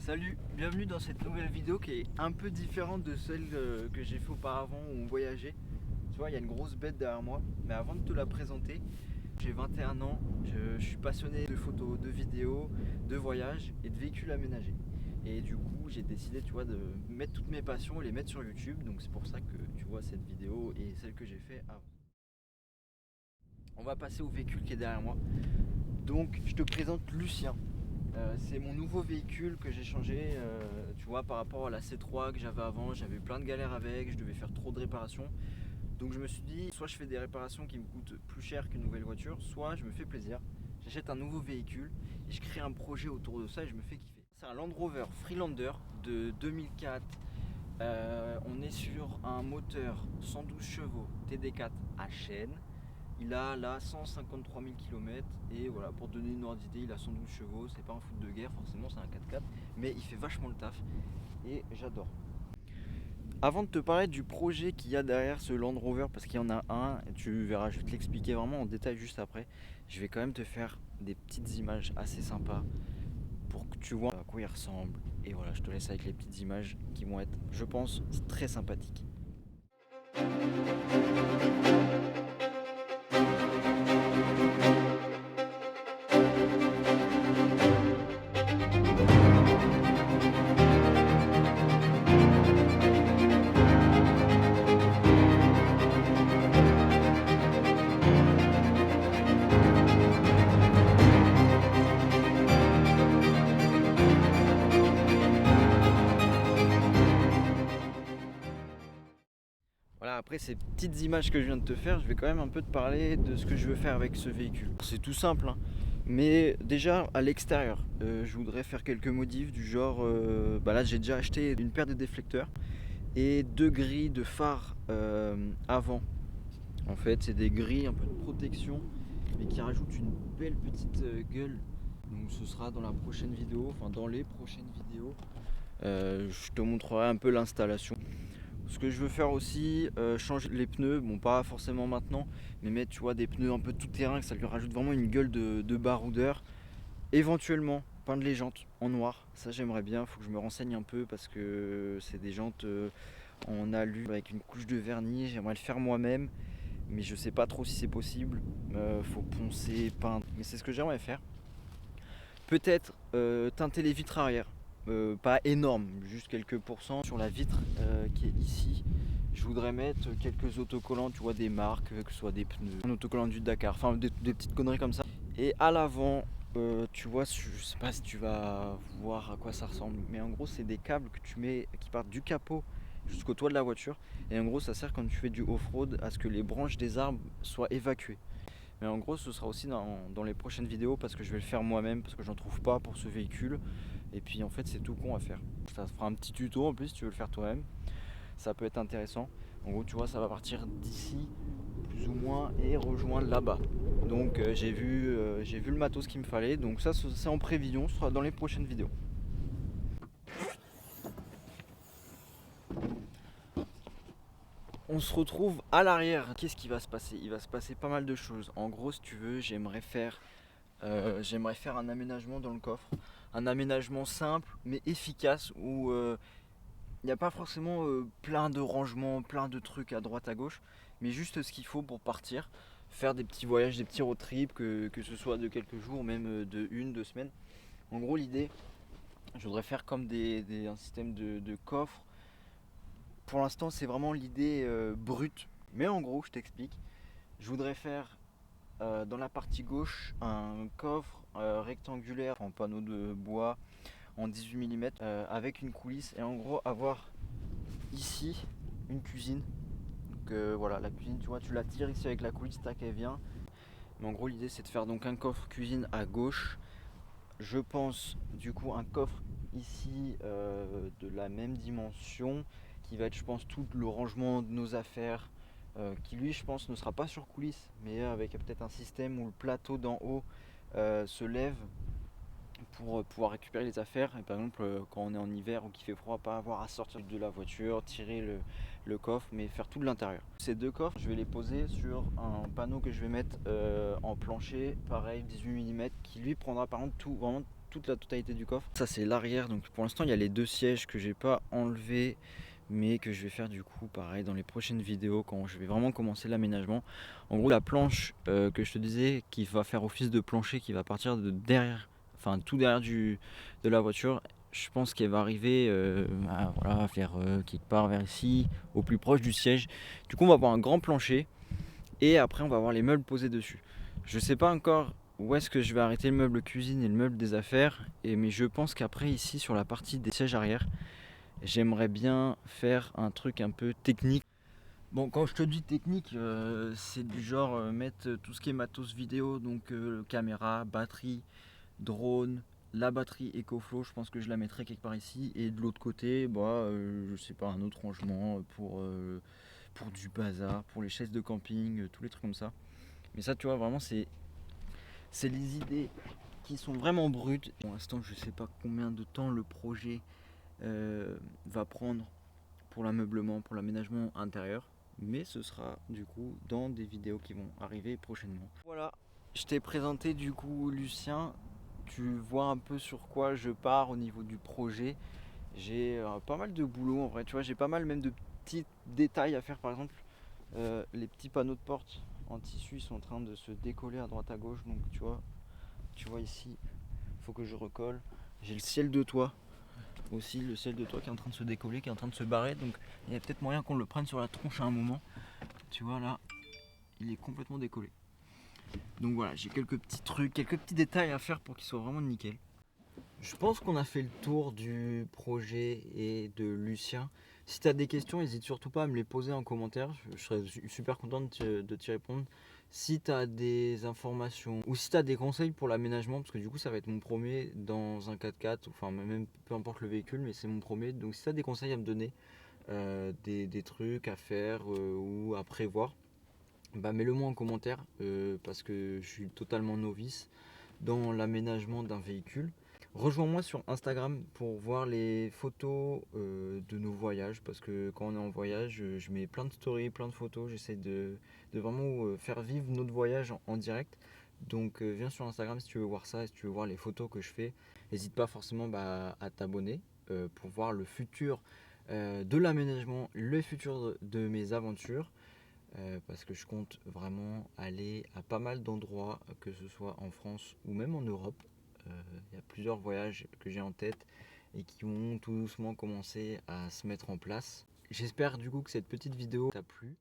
Salut, bienvenue dans cette nouvelle vidéo qui est un peu différente de celle que j'ai fait auparavant où on voyageait. Tu vois, il y a une grosse bête derrière moi, mais avant de te la présenter, j'ai 21 ans, je suis passionné de photos, de vidéos, de voyages et de véhicules aménagés. Et du coup, j'ai décidé, tu vois, de mettre toutes mes passions et les mettre sur YouTube. Donc c'est pour ça que tu vois cette vidéo et celle que j'ai fait avant. On va passer au véhicule qui est derrière moi. Donc je te présente Lucien. C'est mon nouveau véhicule que j'ai changé, tu vois, par rapport à la C3 que j'avais avant. J'avais eu plein de galères avec, je devais faire trop de réparations. Donc je me suis dit, soit je fais des réparations qui me coûtent plus cher qu'une nouvelle voiture, soit je me fais plaisir, j'achète un nouveau véhicule et je crée un projet autour de ça et je me fais kiffer. C'est un Land Rover Freelander de 2004. On est sur un moteur 112 chevaux TD4 à chaîne. Il a là 153 000 km et voilà, pour donner une ordre d'idée, il a 112 chevaux. C'est pas un foot de guerre, forcément, c'est un 4x4, mais il fait vachement le taf et j'adore. Avant de te parler du projet qu'il y a derrière ce Land Rover, parce qu'il y en a un, tu verras, je vais te l'expliquer vraiment en détail juste après. Je vais quand même te faire des petites images assez sympas pour que tu vois à quoi il ressemble. Et voilà, je te laisse avec les petites images qui vont être, je pense, très sympathiques. Voilà, après ces petites images que je viens de te faire, je vais quand même un peu te parler de ce que je veux faire avec ce véhicule. C'est tout simple, hein. Mais déjà à l'extérieur, je voudrais faire quelques modifs du genre, là j'ai déjà acheté une paire de déflecteurs et deux grilles de phare avant. En fait, c'est des grilles un peu de protection, mais qui rajoutent une belle petite gueule. Donc ce sera dans la prochaine vidéo, enfin dans les prochaines vidéos. Je te montrerai un peu l'installation. Ce que je veux faire aussi, changer les pneus, bon pas forcément maintenant, mais mettre tu vois des pneus un peu tout terrain, que ça lui rajoute vraiment une gueule de baroudeur. Éventuellement peindre les jantes en noir, ça j'aimerais bien, faut que je me renseigne un peu parce que c'est des jantes en alu avec une couche de vernis, j'aimerais le faire moi-même, mais je sais pas trop si c'est possible. Faut poncer, peindre, mais c'est ce que j'aimerais faire. Peut-être teinter les vitres arrière. Pas énorme, juste quelques pourcents sur la vitre qui est ici. Je voudrais mettre quelques autocollants, tu vois, des marques, que ce soit des pneus, un autocollant du Dakar, enfin des petites conneries comme ça. Et à l'avant, tu vois, je sais pas si tu vas voir à quoi ça ressemble, mais en gros, c'est des câbles que tu mets qui partent du capot jusqu'au toit de la voiture. Et en gros, ça sert quand tu fais du off-road à ce que les branches des arbres soient évacuées. Mais en gros, ce sera aussi dans les prochaines vidéos parce que je vais le faire moi-même parce que j'en trouve pas pour ce véhicule. Et puis en fait, c'est tout con à faire. Ça te fera un petit tuto en plus si tu veux le faire toi-même. Ça peut être intéressant. En gros, tu vois, ça va partir d'ici plus ou moins et rejoindre là-bas. Donc j'ai vu le matos qu'il me fallait. Donc ça, c'est en prévision. Ce sera dans les prochaines vidéos. On se retrouve à l'arrière. Qu'est-ce qui va se passer? Il va se passer pas mal de choses. En gros, si tu veux, j'aimerais faire un aménagement dans le coffre. Un aménagement simple mais efficace où il n'y a pas forcément plein de rangements, plein de trucs à droite à gauche, mais juste ce qu'il faut pour partir, faire des petits voyages, des petits road trips, que ce soit de quelques jours, même de une, 2 semaines. En gros, l'idée, je voudrais faire comme un système de coffre. Pour l'instant, c'est vraiment l'idée brute. Mais en gros, je t'explique. Je voudrais faire dans la partie gauche un coffre rectangulaire en panneau de bois en 18 mm avec une coulisse et en gros avoir ici une cuisine. Donc voilà, la cuisine, tu vois, tu la tires ici avec la coulisse, tac, elle vient. Mais en gros, l'idée c'est de faire donc un coffre cuisine à gauche. Je pense du coup un coffre ici de la même dimension qui va être, je pense, tout le rangement de nos affaires. Qui lui, je pense, ne sera pas sur coulisse, mais avec peut-être un système où le plateau d'en haut se lève pour pouvoir récupérer les affaires. Et par exemple, quand on est en hiver ou qu'il fait froid, pas avoir à sortir de la voiture, tirer le coffre, mais faire tout de l'intérieur. Ces deux coffres, je vais les poser sur un panneau que je vais mettre en plancher, pareil 18 mm, qui lui prendra par contre toute la totalité du coffre. Ça c'est l'arrière, donc pour l'instant il y a les 2 sièges que j'ai pas enlevés, mais que je vais faire du coup pareil dans les prochaines vidéos quand je vais vraiment commencer l'aménagement. En gros la planche que je te disais qui va faire office de plancher, qui va partir de derrière, enfin tout derrière de la voiture, je pense qu'elle va arriver voilà, vers quelque part vers ici, au plus proche du siège. Du coup on va avoir un grand plancher et après on va avoir les meubles posés dessus. Je sais pas encore où est-ce que je vais arrêter le meuble cuisine et le meuble des affaires, mais je pense qu'après ici sur la partie des sièges arrière, j'aimerais bien faire un truc un peu technique. Bon, quand je te dis technique, c'est du genre mettre tout ce qui est matos vidéo, donc caméra, batterie, drone, la batterie EcoFlow, je pense que je la mettrai quelque part ici. Et de l'autre côté, je sais pas, un autre rangement pour du bazar, pour les chaises de camping, tous les trucs comme ça. Mais ça, tu vois, vraiment, c'est les idées qui sont vraiment brutes. Pour l'instant, je sais pas combien de temps le projet va prendre pour l'ameublement, pour l'aménagement intérieur. Mais ce sera du coup dans des vidéos qui vont arriver prochainement. Voilà, je t'ai présenté du coup Lucien. Tu vois un peu sur quoi je pars au niveau du projet. J'ai pas mal de boulot en vrai, tu vois, j'ai pas mal même de petits détails à faire. Par exemple, les petits panneaux de porte en tissu, ils sont en train de se décoller à droite à gauche. Donc tu vois ici, il faut que je recolle. J'ai le ciel de toit aussi, le ciel de toit qui est en train de se décoller, qui est en train de se barrer. Donc il y a peut-être moyen qu'on le prenne sur la tronche à un moment. Tu vois là, il est complètement décollé. Donc voilà, j'ai quelques petits trucs, quelques petits détails à faire pour qu'il soit vraiment nickel. Je pense qu'on a fait le tour du projet et de Lucien. Si tu as des questions, n'hésite surtout pas à me les poser en commentaire. Je serais super content de t'y répondre. Si tu as des informations ou si tu as des conseils pour l'aménagement, parce que du coup ça va être mon premier dans un 4x4, enfin même peu importe le véhicule, mais c'est mon premier. Donc si tu as des conseils à me donner, des trucs à faire ou à prévoir, mets-le moi en commentaire parce que je suis totalement novice dans l'aménagement d'un véhicule. Rejoins-moi sur Instagram pour voir les photos de nos voyages parce que quand on est en voyage, je mets plein de stories, plein de photos. J'essaie de vraiment faire vivre notre voyage en direct. Donc viens sur Instagram si tu veux voir ça, si tu veux voir les photos que je fais. N'hésite pas forcément à t'abonner pour voir le futur de l'aménagement, le futur de mes aventures. Parce que je compte vraiment aller à pas mal d'endroits, que ce soit en France ou même en Europe. Il y a plusieurs voyages que j'ai en tête et qui vont tout doucement commencer à se mettre en place. J'espère du coup que cette petite vidéo t'a plu.